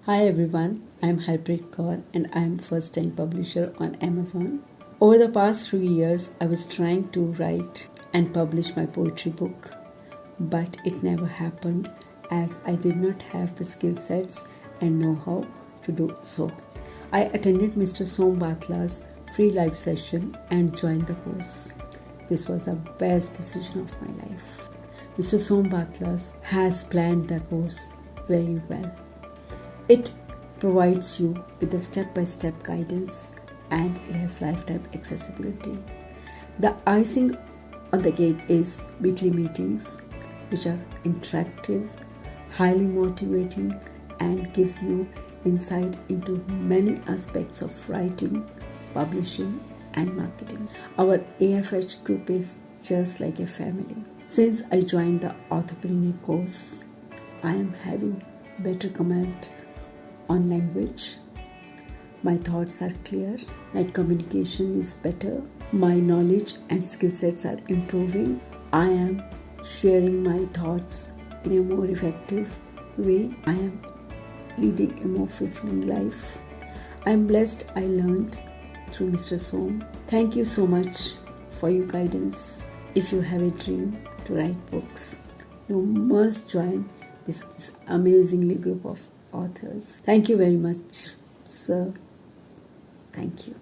Hi everyone, I'm Harpreet Caur and I'm first time publisher on Amazon. Over the past 3 years, I was trying to write and publish my poetry book, but it never happened as I did not have the skill sets and know-how to do so. I attended Mr. Som Bathla's free live session and joined the course. This was the best decision of my life. Mr. Som Bathla has planned the course very well. It provides you with a step-by-step guidance and it has lifetime accessibility. The icing on the cake is weekly meetings which are interactive, highly motivating and gives you insight into many aspects of writing, publishing and marketing. Our AFH group is just like a family. Since I joined the Authorpreneur course, I am having better command on language. My thoughts are clear, my communication is better, my knowledge and skill sets are improving. I am sharing my thoughts in a more effective way. I am leading a more fulfilling life. I am blessed I learned through Mr. Som. Thank you so much for your guidance. If you have a dream to write books, you must join this amazingly group of authors. Thank you very much, sir. Thank you.